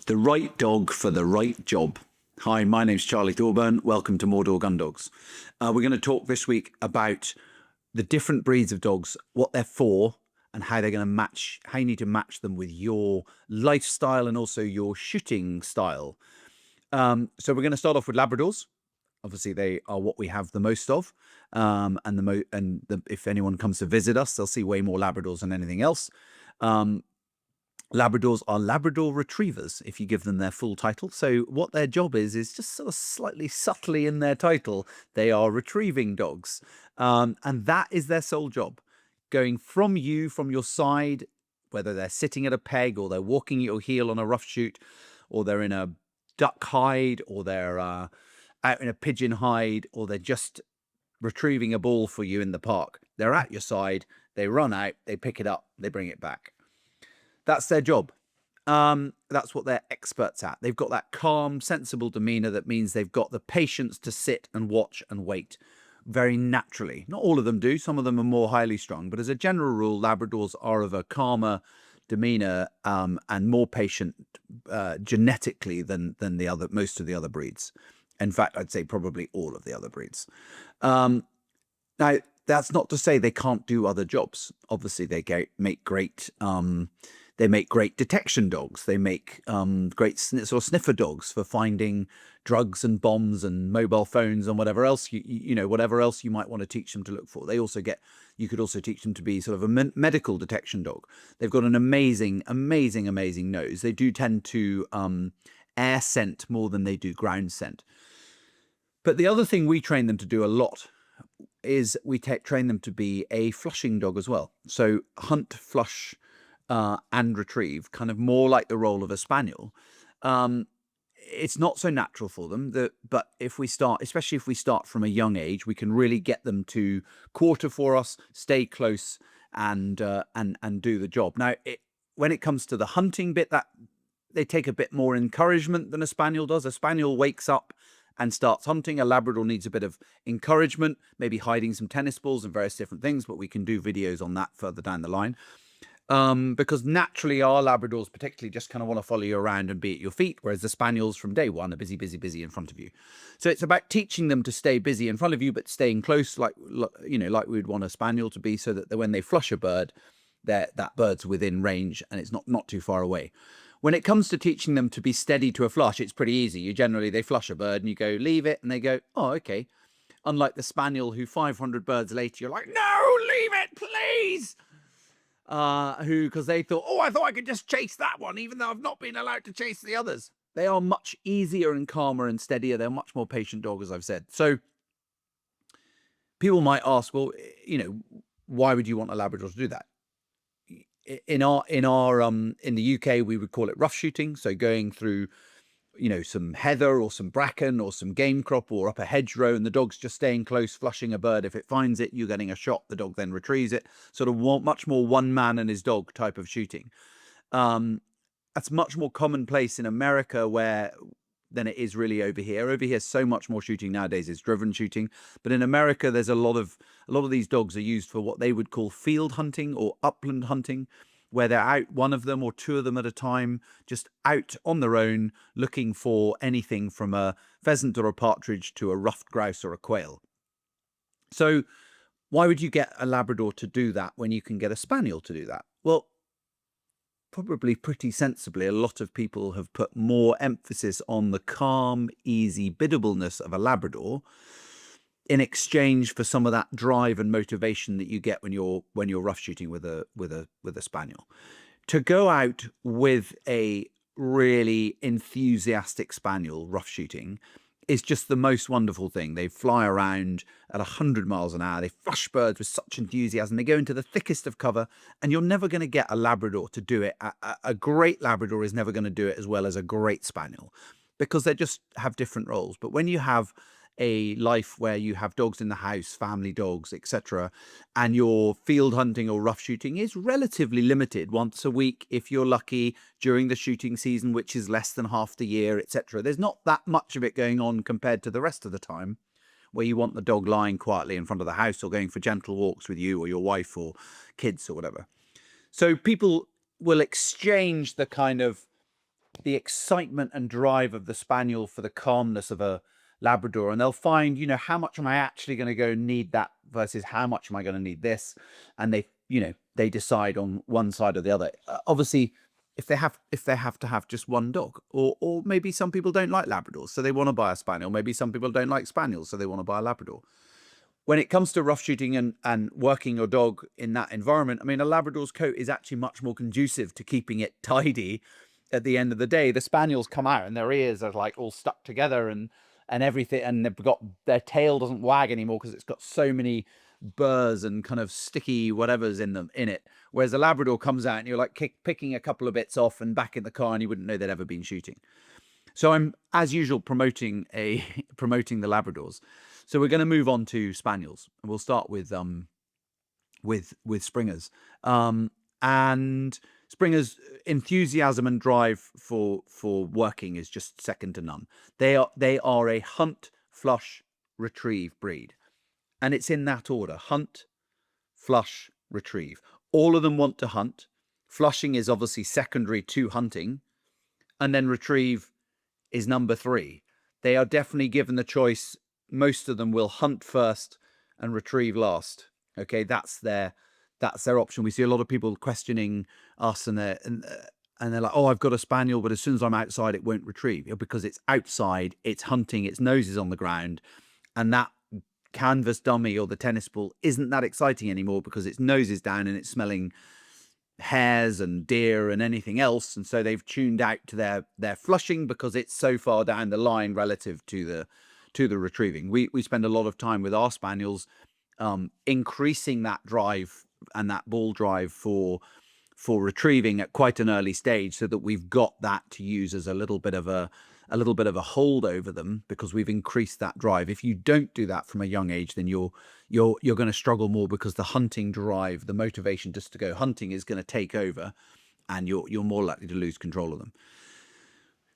The right dog for the right job. Hi, my name's Charlie Thorburn. Welcome to More Dog Undogs. We're going to talk this week about the different breeds of dogs, what they're for, and how they're going to match, how you need to match them with your lifestyle and also your shooting style. So we're going to start off with Labradors. Obviously, they are what we have the most of, if anyone comes to visit us, they'll see way more Labradors than anything else. Labradors are Labrador Retrievers, if you give them their full title. So what their job is just sort of slightly subtly in their title. They are retrieving dogs. And that is their sole job. Going from you, from your side, whether they're sitting at a peg or they're walking at your heel on a rough shoot, or they're in a duck hide, or they're out in a pigeon hide, or they're just retrieving a ball for you in the park. They're at your side, they run out, they pick it up, they bring it back. That's their job. That's what they're experts at. They've got that calm, sensible demeanor that means they've got the patience to sit and watch and wait very naturally. Not all of them do. Some of them are more highly strung. But as a general rule, Labradors are of a calmer demeanor and more patient genetically than most of the other breeds. In fact, I'd say probably all of the other breeds. Now, that's not to say they can't do other jobs. Obviously, they make great detection dogs. They make great sniffer dogs for finding drugs and bombs and mobile phones and whatever else whatever else you might want to teach them to look for. You could also teach them to be sort of a medical detection dog. They've got an amazing nose. They do tend to air scent more than they do ground scent. But the other thing we train them to do a lot is we train them to be a flushing dog as well. So hunt, flush, and retrieve, kind of more like the role of a spaniel. It's not so natural for them, but especially if we start from a young age, we can really get them to quarter for us, stay close, and do the job. Now, when it comes to the hunting bit, that they take a bit more encouragement than a spaniel does. A spaniel wakes up and starts hunting. A Labrador needs a bit of encouragement, maybe hiding some tennis balls and various different things, but we can do videos on that further down the line. Because naturally our Labradors particularly just kind of want to follow you around and be at your feet, whereas the Spaniels from day one are busy in front of you. So it's about teaching them to stay busy in front of you, but staying close, like we'd want a Spaniel to be, so that when they flush a bird, that bird's within range and it's not too far away. When it comes to teaching them to be steady to a flush, it's pretty easy. They flush a bird and you go, leave it, and they go, oh, okay. Unlike the Spaniel, who 500 birds later, you're like, no, leave it, please. Because they thought, I thought I could just chase that one, even though I've not been allowed to chase the others. They are much easier and calmer and steadier. They're much more patient dog, as I've said. So people might ask, well, why would you want a Labrador to do that? In the UK, we would call it rough shooting. So going through, some heather or some bracken or some game crop or up a hedgerow, and the dog's just staying close, flushing a bird. If it finds it, you're getting a shot. The dog then retrieves it. Sort of much more one man and his dog type of shooting. That's much more commonplace in America than it is really over here. Over here, so much more shooting nowadays is driven shooting. But in America, there's a lot of these dogs are used for what they would call field hunting or upland hunting, where they're out, one of them or two of them at a time, just out on their own, looking for anything from a pheasant or a partridge to a ruffed grouse or a quail. So why would you get a Labrador to do that when you can get a Spaniel to do that? Well, probably pretty sensibly, a lot of people have put more emphasis on the calm, easy biddableness of a Labrador in exchange for some of that drive and motivation that you get when you're rough shooting with a Spaniel. To go out with a really enthusiastic Spaniel rough shooting is just the most wonderful thing. They fly around at 100 miles an hour. They flush birds with such enthusiasm. They go into the thickest of cover, and you're never going to get a Labrador to do it. A great Labrador is never going to do it as well as a great Spaniel, because they just have different roles. But when you have a life where you have dogs in the house, family dogs, etc., and your field hunting or rough shooting is relatively limited, once a week if you're lucky, during the shooting season, which is less than half the year, etc. There's not that much of it going on compared to the rest of the time, where you want the dog lying quietly in front of the house or going for gentle walks with you or your wife or kids or whatever. So people will exchange the kind of the excitement and drive of the Spaniel for the calmness of a Labrador, and they'll find, how much am I actually going to go need that versus how much am I going to need this, and they decide on one side or the other. Obviously, if they have to have just one dog, or maybe some people don't like Labradors, so they want to buy a Spaniel. Maybe some people don't like Spaniels, so they want to buy a Labrador. When it comes to rough shooting and working your dog in that environment, I mean, a Labrador's coat is actually much more conducive to keeping it tidy at the end of the day. The Spaniels come out and their ears are like all stuck together and everything, and they've got, their tail doesn't wag anymore because it's got so many burrs and kind of sticky whatever's in it. Whereas a Labrador comes out and you're like picking a couple of bits off and back in the car, and you wouldn't know they'd ever been shooting. So I'm, as usual, promoting the Labradors. So we're going to move on to Spaniels, and we'll start with Springers. And Springers' enthusiasm and drive for working is just second to none. They are a hunt, flush, retrieve breed, and it's in that order: hunt, flush, retrieve. All of them want to hunt. Flushing is obviously secondary to hunting, and then retrieve is number 3. They are definitely given the choice. Most of them will hunt first and retrieve last. Okay, that's their option. We see a lot of people questioning us, and they're like, oh, I've got a Spaniel, but as soon as I'm outside, it won't retrieve. Because it's outside, it's hunting, its nose is on the ground, and that canvas dummy or the tennis ball isn't that exciting anymore because its nose is down and it's smelling hares and deer and anything else, and so they've tuned out to their flushing because it's so far down the line relative to the retrieving. We spend a lot of time with our Spaniels increasing that drive and that ball drive for retrieving at quite an early stage, so that we've got that to use as a little bit of a hold over them, because we've increased that drive. If you don't do that from a young age, then you're going to struggle more, because the hunting drive, the motivation just to go hunting, is going to take over, and you're more likely to lose control of them.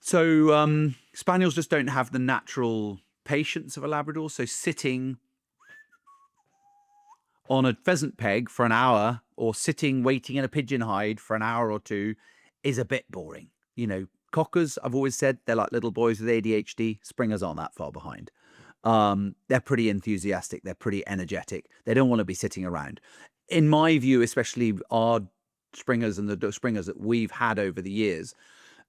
So Spaniels just don't have the natural patience of a Labrador. So sitting on a pheasant peg for an hour, or sitting waiting in a pigeon hide for an hour or two, is a bit boring. Cockers, I've always said, they're like little boys with ADHD. Springers aren't that far behind. They're pretty enthusiastic. They're pretty energetic. They don't want to be sitting around. In my view, especially our Springers and the Springers that we've had over the years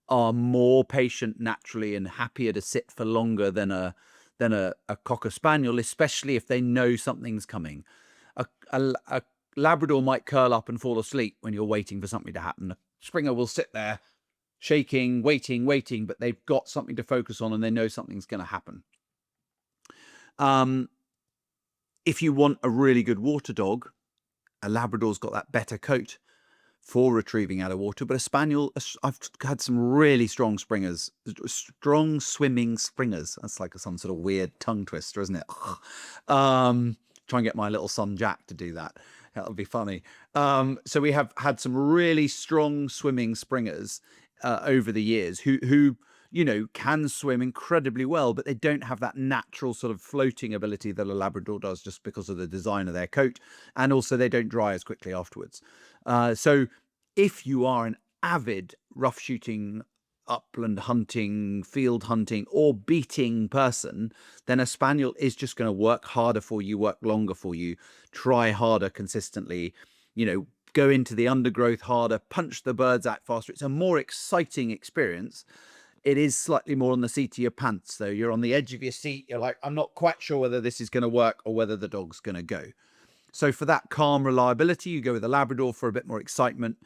are more patient naturally and happier to sit for longer than a Cocker Spaniel, especially if they know something's coming. A Labrador might curl up and fall asleep when you're waiting for something to happen. A Springer will sit there shaking, waiting, but they've got something to focus on and they know something's going to happen. If you want a really good water dog, a Labrador's got that better coat for retrieving out of water, but a Spaniel, I've had some really strong Springers, strong swimming Springers. That's like some sort of weird tongue twister, isn't it? Try and get my little son Jack to do that. That'll be funny. So we have had some really strong swimming Springers over the years who can swim incredibly well, but they don't have that natural sort of floating ability that a Labrador does, just because of the design of their coat, and also they don't dry as quickly afterwards. So if you are an avid rough shooting, upland hunting, field hunting, or beating person, then a Spaniel is just going to work harder for you, work longer for you, try harder consistently, go into the undergrowth harder, punch the birds out faster. It's a more exciting experience. It is slightly more on the seat of your pants, though. You're on the edge of your seat. You're like, I'm not quite sure whether this is going to work or whether the dog's going to go. So for that calm reliability, you go with a Labrador. For a bit more excitement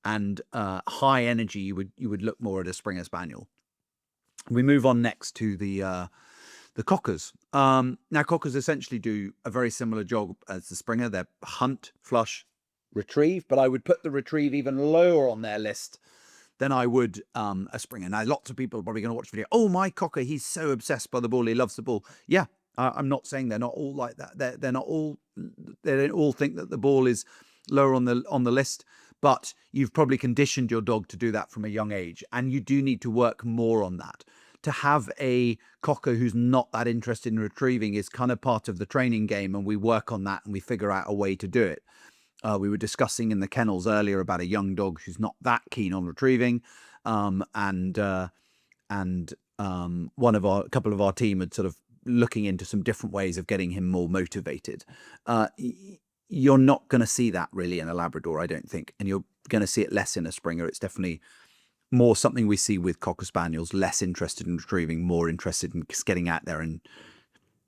and high energy, you would look more at a Springer Spaniel. We move on next to the Cockers. Now, Cockers essentially do a very similar job as the Springer. They're hunt, flush, retrieve, but I would put the retrieve even lower on their list than I would a Springer. Now, lots of people are probably going to watch the video. Oh, my Cocker, he's so obsessed by the ball. He loves the ball. Yeah, I'm not saying they're not all like that. They're not all. They don't all think that the ball is lower on the list. But you've probably conditioned your dog to do that from a young age, and you do need to work more on that. To have a Cocker who's not that interested in retrieving is kind of part of the training game, and we work on that and we figure out a way to do it. We were discussing in the kennels earlier about a young dog who's not that keen on retrieving. and a couple of our team had sort of looking into some different ways of getting him more motivated. You're not going to see that really in a Labrador, I don't think, and you're going to see it less in a Springer. It's definitely more something we see with Cocker Spaniels, less interested in retrieving, more interested in just getting out there and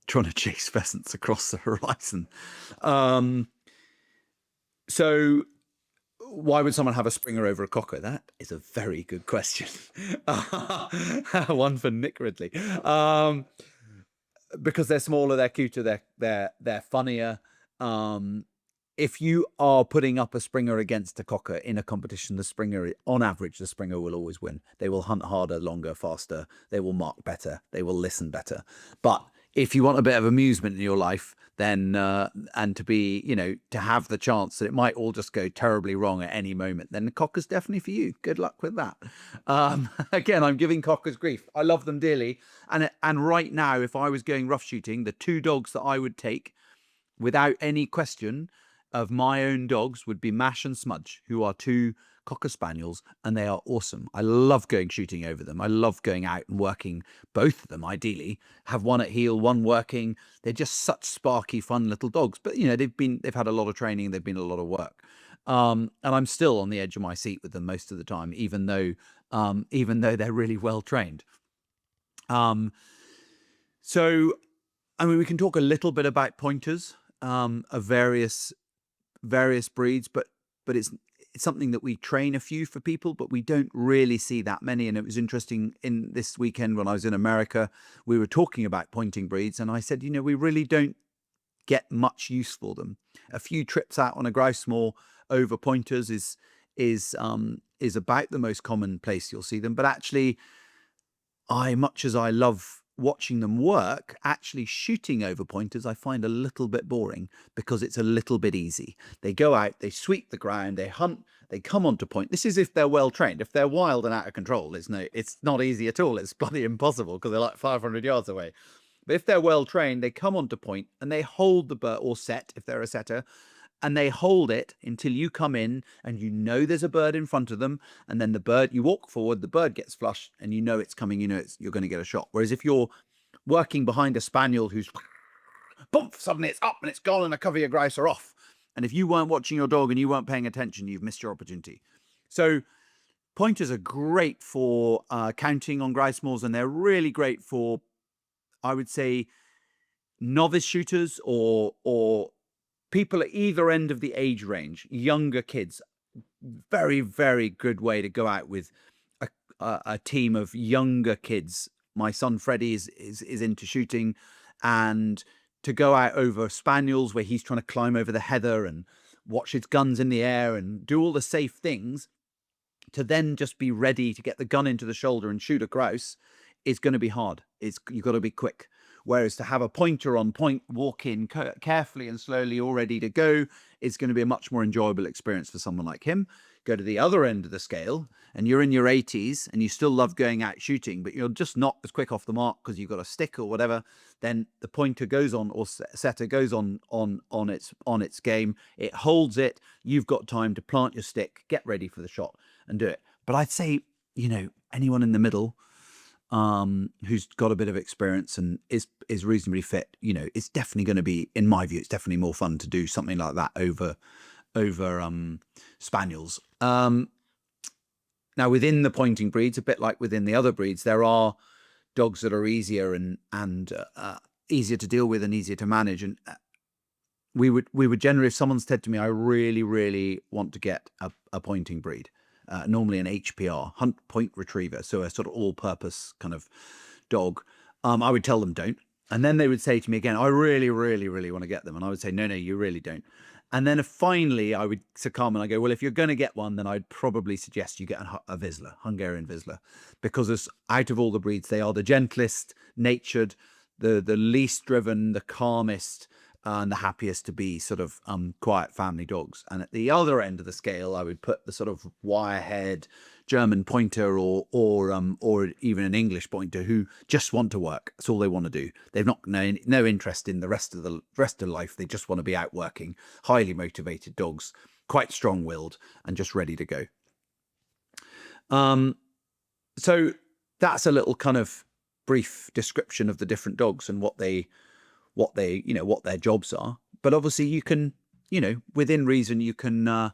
trying to chase pheasants across the horizon. So why would someone have a Springer over a Cocker? That is a very good question. One for Nick Ridley. Because they're smaller, they're cuter, they're funnier. If you are putting up a Springer against a Cocker in a competition, the Springer, on average, the Springer will always win. They will hunt harder, longer, faster. They will mark better. They will listen better. But if you want a bit of amusement in your life, then and to be, to have the chance that it might all just go terribly wrong at any moment, then the Cocker's definitely for you. Good luck with that. Again, I'm giving Cockers grief. I love them dearly. And right now, if I was going rough shooting, the two dogs that I would take, without any question, of my own dogs would be Mash and Smudge, who are two Cocker Spaniels, and they are awesome. I love going shooting over them. I love going out and working both of them, ideally. Have one at heel, one working. They're just such sparky, fun little dogs. But, they've had a lot of training. They've been a lot of work. And I'm still on the edge of my seat with them most of the time, even though they're really well trained. So, we can talk a little bit about pointers of various breeds, but it's something that we train a few for people, but we don't really see that many. And it was interesting in this weekend when I was in America, we were talking about pointing breeds, and I said, we really don't get much use for them. A few trips out on a grouse moor over pointers is about the most common place you'll see them. But actually, much as I love watching them work, actually shooting over pointers I find a little bit boring because it's a little bit easy. They go out, they sweep the ground, they hunt, they come onto point. This is if they're well trained. If they're wild and out of control, it's not easy at all. It's bloody impossible because they're like 500 yards away. But if they're well trained, they come onto point and they hold the bird, or set if they're a setter, and they hold it until you come in and there's a bird in front of them, and then you walk forward, the bird gets flushed, and it's coming, you're going to get a shot. Whereas if you're working behind a Spaniel who's boom, suddenly it's up and it's gone and a cover your grouse are off. And if you weren't watching your dog and you weren't paying attention, you've missed your opportunity. So pointers are great for counting on grouse moors, and they're really great for, I would say, novice shooters or people at either end of the age range, younger kids. Very, very good way to go out with a team of younger kids. My son Freddie is into shooting, and to go out over Spaniels where he's trying to climb over the heather and watch his guns in the air and do all the safe things, to then just be ready to get the gun into the shoulder and shoot a grouse is going to be hard. You've got to be quick. Whereas to have a pointer on point, walk in carefully and slowly, all ready to go, is going to be a much more enjoyable experience for someone like him. Go to the other end of the scale, and you're in your 80s, and you still love going out shooting, but you're just not as quick off the mark because you've got a stick or whatever. Then the pointer goes on, or setter goes on its game. It holds it. You've got time to plant your stick, get ready for the shot, and do it. But I'd say, anyone in the middle, who's got a bit of experience and is reasonably fit, it's definitely going to be, in my view, it's definitely more fun to do something like that over Spaniels. Now, within the pointing breeds, a bit like within the other breeds, there are dogs that are easier and easier to deal with and easier to manage. And we would generally, if someone said to me, I really, really want to get a pointing breed, normally an HPR, hunt point retriever, so a sort of all-purpose kind of dog, I would tell them don't. And then they would say to me again, I really, really, really want to get them. And I would say, no, you really don't. And then finally I would succumb and I go, well, if you're going to get one, then I'd probably suggest you get a Vizsla, Hungarian Vizsla, because out of all the breeds, they are the gentlest natured, the least driven, the calmest, and the happiest to be sort of quiet family dogs. And at the other end of the scale, I would put the sort of wirehead German pointer or even an English pointer who just want to work. That's all they want to do. They've not no interest in the rest of life. They just want to be out working. Highly motivated dogs, quite strong-willed and just ready to go. So that's a little kind of brief description of the different dogs and what they what their jobs are. But obviously you can, within reason, you can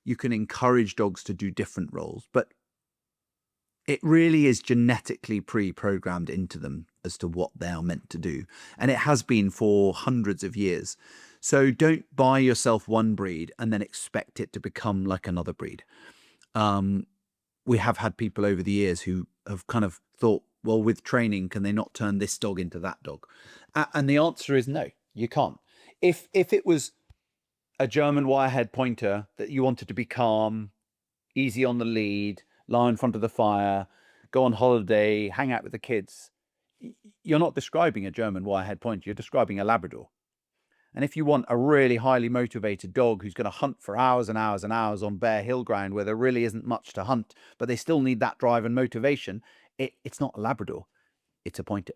encourage dogs to do different roles, but it really is genetically pre-programmed into them as to what they are meant to do. And it has been for hundreds of years. So don't buy yourself one breed and then expect it to become like another breed. We have had people over the years who have kind of thought, well, with training, can they not turn this dog into that dog? And the answer is no, you can't. If it was a German wirehead pointer that you wanted to be calm, easy on the lead, lie in front of the fire, go on holiday, hang out with the kids, you're not describing a German wirehead pointer, you're describing a Labrador. And if you want a really highly motivated dog who's going to hunt for hours and hours and hours on bare hill ground where there really isn't much to hunt, but they still need that drive and motivation, it's not a Labrador, it's a pointer.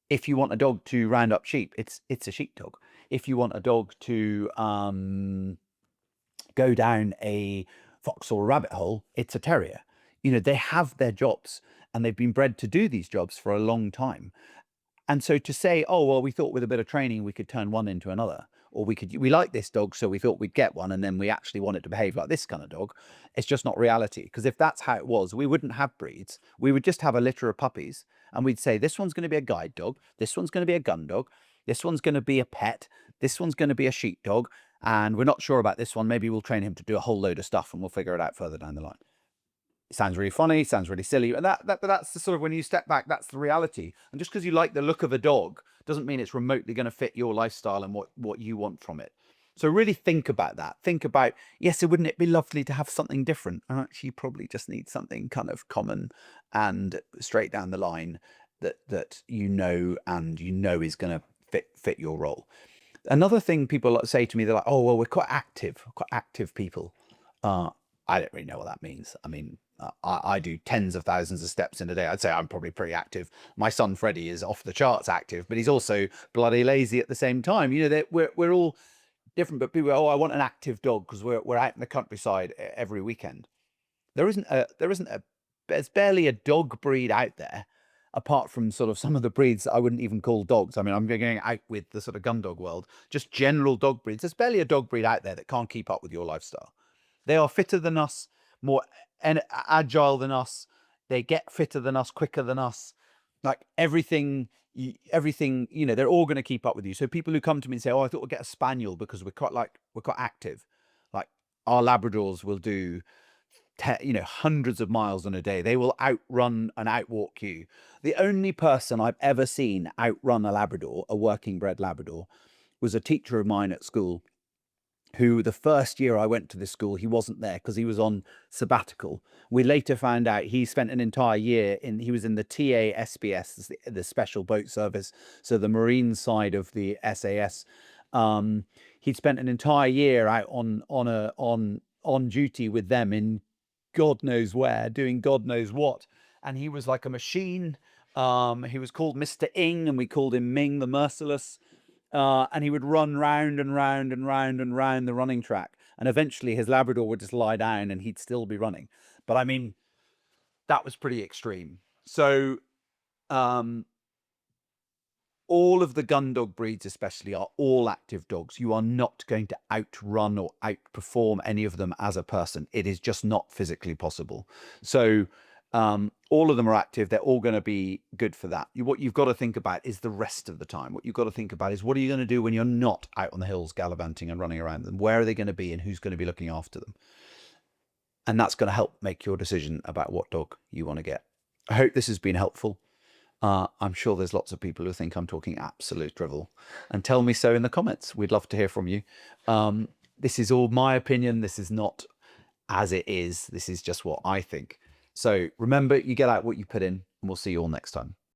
If you want a dog to round up sheep, it's a sheepdog. If you want a dog to go down a fox or a rabbit hole, it's a terrier. They have their jobs and they've been bred to do these jobs for a long time. And so to say, oh, well, we thought with a bit of training we could turn one into another, or we like this dog, so we thought we'd get one, and then we actually want it to behave like this kind of dog, it's just not reality. Because if that's how it was, we wouldn't have breeds. We would just have a litter of puppies, and we'd say, this one's going to be a guide dog, this one's going to be a gun dog, this one's going to be a pet, this one's going to be a sheepdog, and we're not sure about this one. Maybe we'll train him to do a whole load of stuff, and we'll figure it out further down the line. It sounds really funny, sounds really silly, and that's the sort of, when you step back, that's the reality. And just because you like the look of a dog doesn't mean it's remotely going to fit your lifestyle and what you want from it. So really think about that. Think about, yes, wouldn't it be lovely to have something different? And actually, you probably just need something kind of common and straight down the line that is going to fit your role. Another thing people say to me, they're like, oh, well, we're quite active people. I don't really know what that means. I mean, I do tens of thousands of steps in a day. I'd say I'm probably pretty active. My son Freddie is off the charts active, but he's also bloody lazy at the same time. We're all different, but people go, oh, I want an active dog because we're out in the countryside every weekend. There's barely a dog breed out there, apart from sort of some of the breeds that I wouldn't even call dogs. I mean, I'm going out with the sort of gun dog world, just general dog breeds. There's barely a dog breed out there that can't keep up with your lifestyle. They are fitter than us, more agile than us. They get fitter than us, quicker than us. Like everything, they're all going to keep up with you. So people who come to me and say, "Oh, I thought we'd get a Spaniel because we're quite active." Like our Labradors will do, hundreds of miles in a day. They will outrun and outwalk you. The only person I've ever seen outrun a Labrador, a working bred Labrador, was a teacher of mine at school, who the first year I went to this school, he wasn't there because he was on sabbatical. We later found out he spent an entire year he was in the TASBS, the Special Boat Service, so the marine side of the SAS. He'd spent an entire year out on duty with them in God knows where, doing God knows what. And he was like a machine. He was called Mr. Ing, and we called him Ming the Merciless. And he would run round and round and round and round the running track. And eventually his Labrador would just lie down and he'd still be running. But I mean, that was pretty extreme. So all of the gun dog breeds especially are all active dogs. You are not going to outrun or outperform any of them as a person. It is just not physically possible. So all of them are active. They're all going to be good for that. What you've got to think about is the rest of the time. What you've got to think about is, what are you going to do when you're not out on the hills gallivanting and running around them? Where are they going to be and who's going to be looking after them? And that's going to help make your decision about what dog you want to get. I hope this has been helpful. I'm sure there's lots of people who think I'm talking absolute drivel, and tell me so in the comments. We'd love to hear from you. This is all my opinion. This is not as it is. This is just what I think. So remember, you get out what you put in, and we'll see you all next time.